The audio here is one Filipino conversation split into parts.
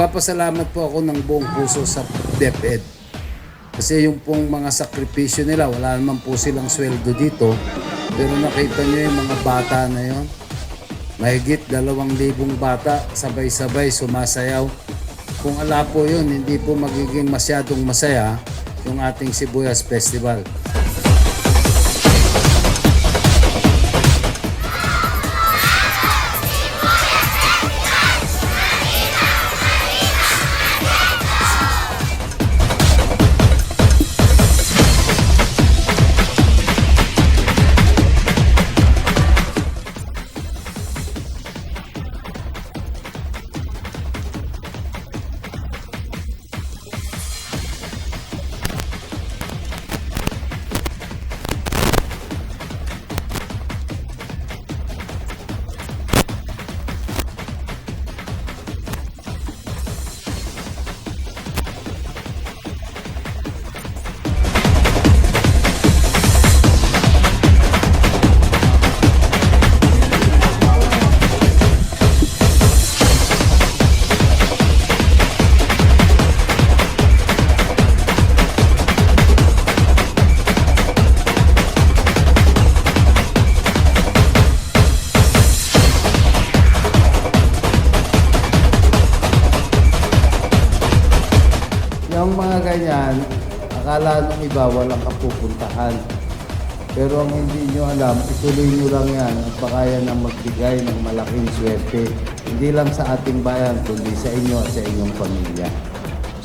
nagpapasalamat po ako ng buong puso sa DepEd. Kasi yung pong mga sakripisyo nila, wala naman po silang sweldo dito. Pero nakita nyo yung mga bata na yon. Mahigit 2,000 bata, sabay-sabay sumasayaw. Kung ala po yun, hindi po magiging masyadong masaya yung ating Sibuyas Festival. Yung mga ganyan, akala nung iba walang kapupuntahan. Pero ang hindi nyo alam, ituloy nyo lang yan at baka yan ang magbigay ng malaking swerte. Hindi lang sa ating bayan, kundi sa inyo at sa inyong pamilya.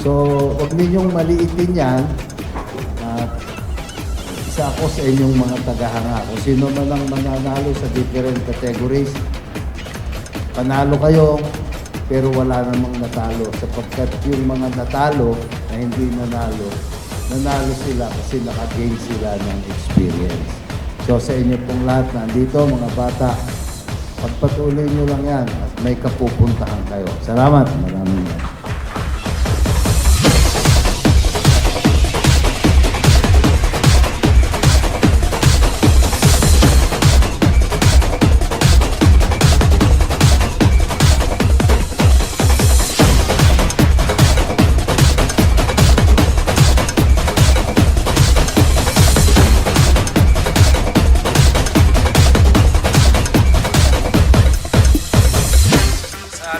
So, huwag ninyong maliitin yan. At isa ako sa inyong mga tagahanga. Kung sino man ang mananalo sa different categories, panalo kayo, pero wala namang natalo. Sapagkat yung mga natalo na hindi nanalo sila kasi naka-gain sila ng experience. So sa inyo pong lahat nandito, mga bata, pagpatuloy nyo lang yan at may kapupuntahan kayo. Salamat. Maraming yan.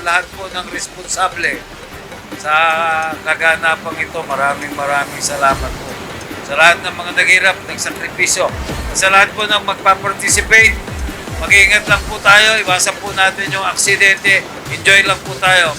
Lahat po ng responsable sa kaganapang ito, maraming salamat po. Sa lahat ng mga naghirap, nagsakripisyo, sa lahat po ng magpa-participate, mag-iingat lang po tayo, iwasan po natin yung aksidente, enjoy lang po tayo.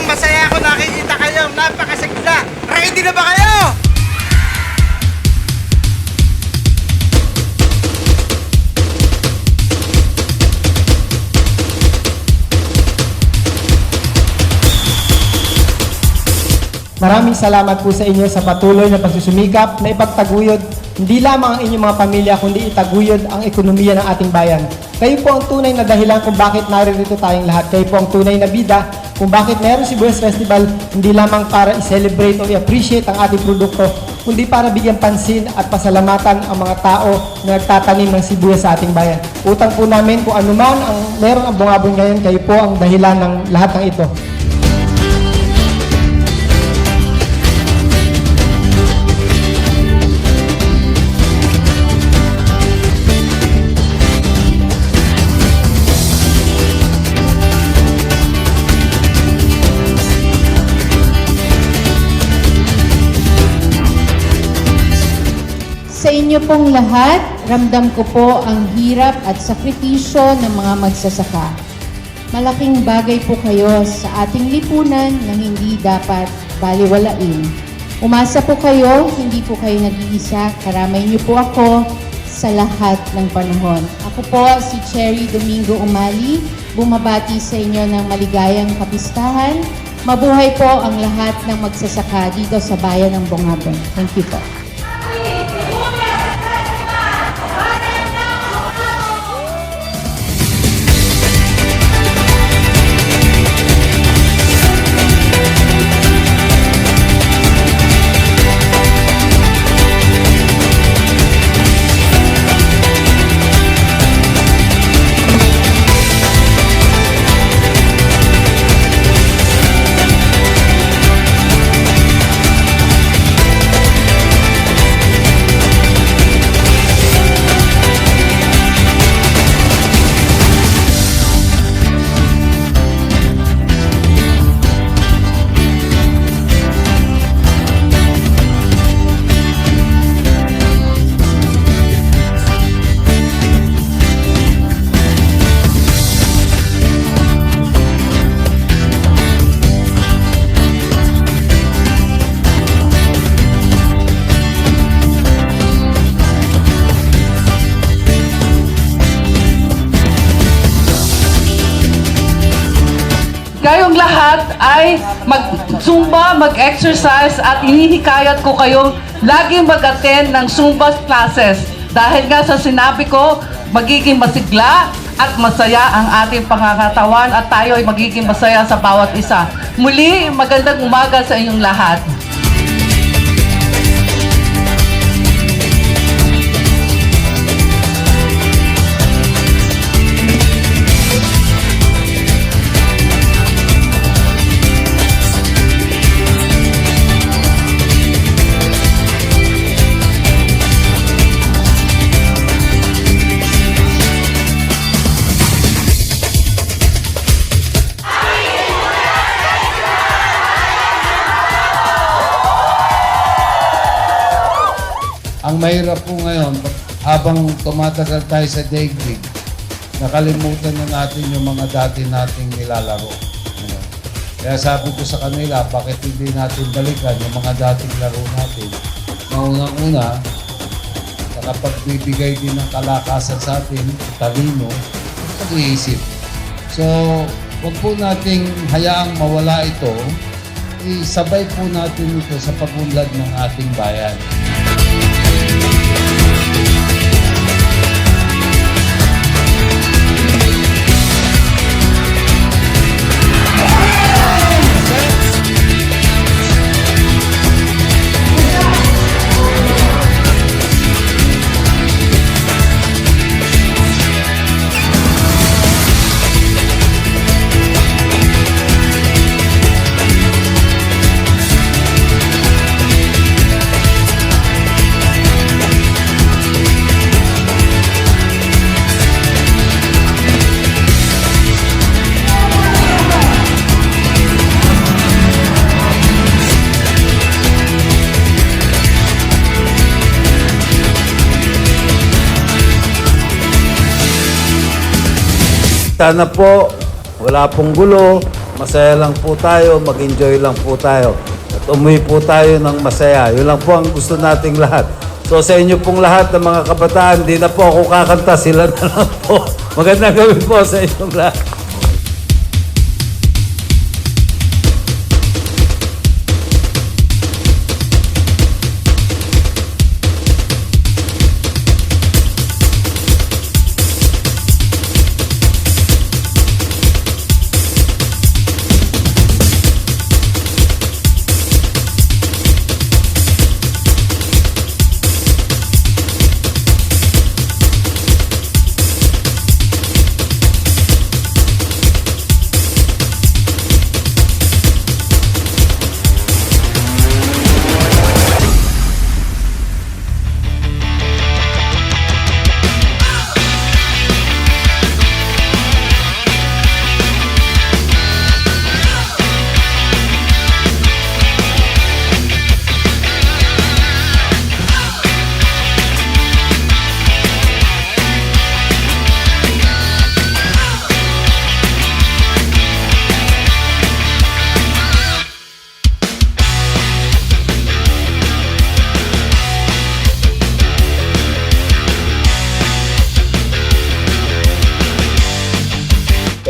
Masaya ako nakikita kayo. Napakasigla. Ready na ba kayo? Maraming salamat po sa inyo sa patuloy na pagsusumikap na ipagtaguyod hindi lamang ang inyong mga pamilya kundi itaguyod ang ekonomiya ng ating bayan. Kayo po ang tunay na dahilan kung bakit naririto tayong lahat. Kayo po ang tunay na bida kung bakit meron si Sibuyas Festival hindi lamang para i-celebrate o i-appreciate ang ating produkto kundi para bigyan pansin at pasalamatan ang mga tao na nagtatanim ng sibuyas sa ating bayan. Utang po namin kung anuman ang meron ang bungabong ngayon, kayo po ang dahilan ng lahat ng ito. Sa inyo pong lahat, ramdam ko po ang hirap at sakripisyo ng mga magsasaka. Malaking bagay po kayo sa ating lipunan na hindi dapat baliwalain. Umasa po kayo, hindi po kayo nag-iisa. Karamay niyo po ako sa lahat ng panahon. Ako po si Cherry Domingo Umali, bumabati sa inyo ng maligayang kapistahan. Mabuhay po ang lahat ng magsasaka dito sa bayan ng Bungabon. Thank you po. Kayong lahat ay mag-Zumba, mag-exercise at hinihikayat ko kayong laging mag-attend ng Zumba classes. Dahil nga sa sinabi ko, magiging masigla at masaya ang ating pangangatawan at tayo ay magiging masaya sa bawat isa. Muli, magandang umaga sa inyong lahat. Ang mahirap po ngayon, habang tumatagal tayo sa daigdig, nakalimutan na natin yung mga dati nating nilalaro. Ano? Kaya sabi ko sa kanila, bakit hindi natin balikan yung mga dating laro natin? Na unang-una, nakapagbibigay din ng kalakasan sa atin, talino, pag-iisip. So, huwag po nating hayaang mawala ito, isabay po natin ito sa pagunlad ng ating bayan. Sana po, wala pong gulo, masaya lang po tayo, mag-enjoy lang po tayo. At umuwi po tayo ng masaya. Yun lang po ang gusto nating lahat. So sa inyo pong lahat ng mga kabataan, di na po ako kakanta, sila na lang po. Magandang gabi po sa inyong lahat.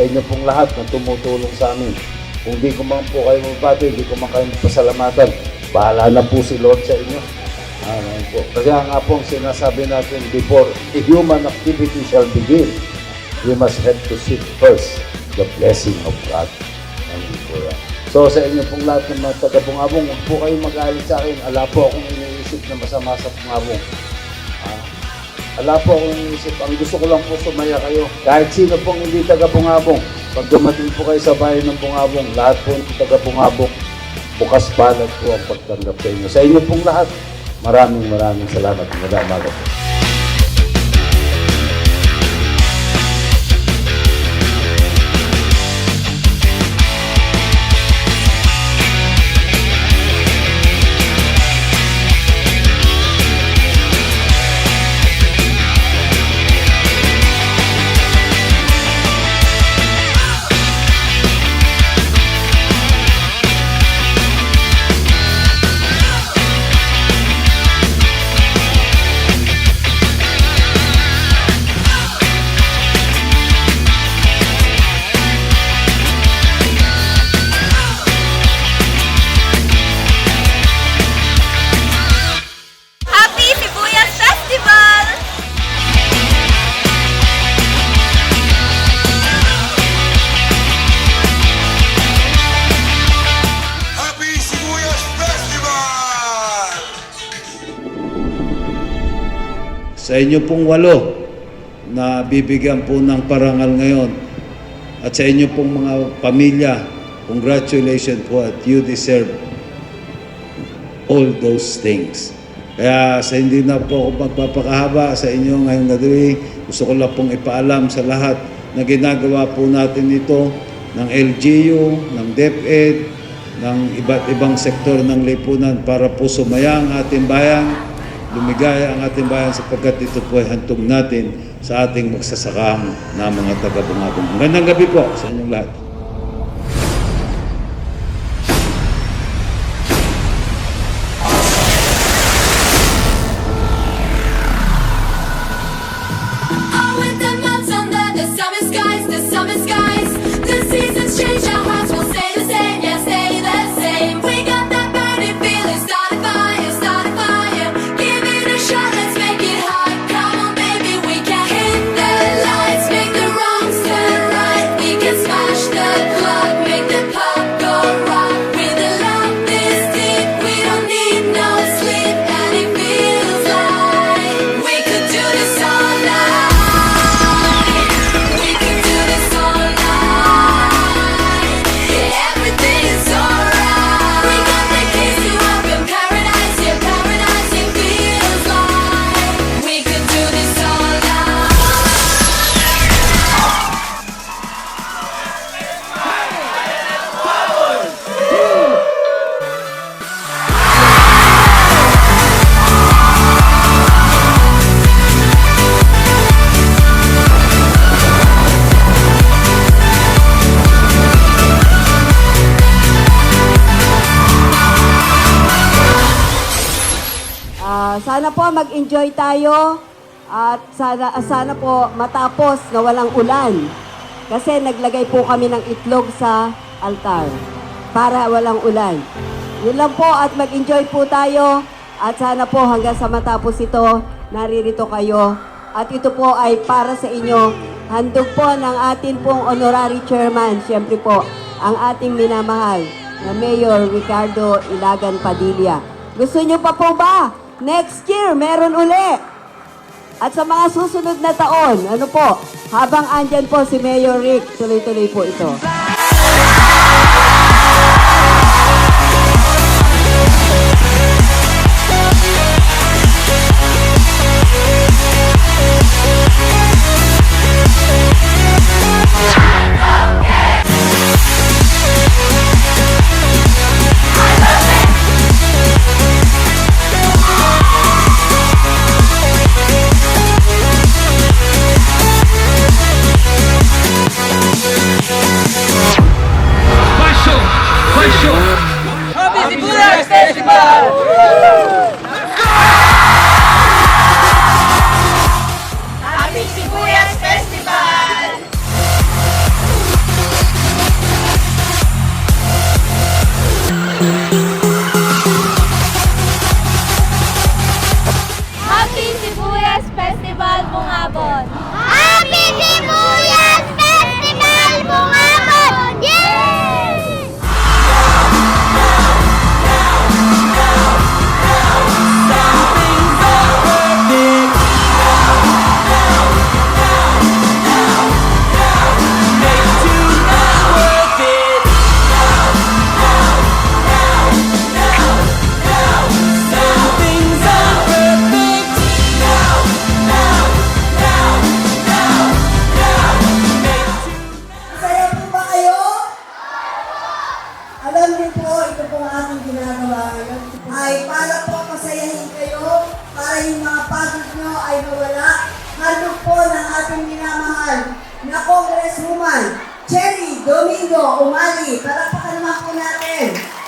inyo pong lahat na tumutulong sa amin. Kung di ko man po kayo mabati, di ko man kayo pasalamatan, bahala na po si Lord sa inyo. Amen po. Kasi nga po ang sinasabi natin before, a human activity shall begin, we must have to seek first the blessing of God. Amen po yan. So sa inyo pong lahat ng mga taga-Bungabong, huwag po kayong mag-alit sa akin. Ala po akong iniisip na masama sa Bungabong. Ala po akong iniisip. Ang gusto ko lang po sumaya kayo. Kahit sino pong hindi taga-Bungabong, pag dumating po kayo sa bahay ng Bungabong, lahat po ng taga-Bungabong, bukas palad po ang pagtanggap sa inyo. Sa inyo pong lahat, maraming salamat. Magandang umaga po. Happy Sibuyas Festival! Happy Sibuyas Festival! Sa inyo pong 8 na bibigyan po ng parangal ngayon at sa inyo pong mga pamilya, congratulations po at you deserve all those things. Kaya sa hindi na po ako magpapakahaba sa inyo ngayong gabi, gusto ko lang pong ipaalam sa lahat na ginagawa po natin ito ng LGU, ng DepEd, ng iba't ibang sektor ng lipunan para po sumaya ang ating bayan, lumigaya ang ating bayan sapagkat ito po ay hantog natin sa ating magsasakang na mga taga-Bungabong. Magandang gabi po sa inyong lahat. With the mountains under the summer skies, the seasons change, our hearts will stay the same, yeah, stay the same. We got that burning feeling, start a fire, give it a shot, let's make it hot. Come on, baby, we can hit the lights, make the wrongs turn right. We can smash the clock, make the pop go rock. With a love this deep, we don't need no sleep, and it feels like we could do this all night. We can do this all night. Yeah, everything's alright. We got the keys to open paradise. Yeah, paradise it feels like we can do this all night. Sana po mag-enjoy tayo at sana po matapos na walang ulan. Kasi naglagay po kami ng itlog sa altar para walang ulan. Yun lang po at mag-enjoy po tayo at sana po hanggang sa matapos ito, naririto kayo. At ito po ay para sa inyo. Handog po ng atin pong honorary chairman, siyempre po, ang ating minamahal na Mayor Ricardo Ilagan Padilla. Gusto nyo pa po ba? Next year, meron uli. At sa mga susunod na taon, ano po, habang andyan po si Mayor Rick, tuloy-tuloy po ito. We'll be right back. yung mga pagod nyo ay mawala. Handog po ng ating minamahal na Congresswoman, Cherry Domingo Umali. Palakpakan naman po natin.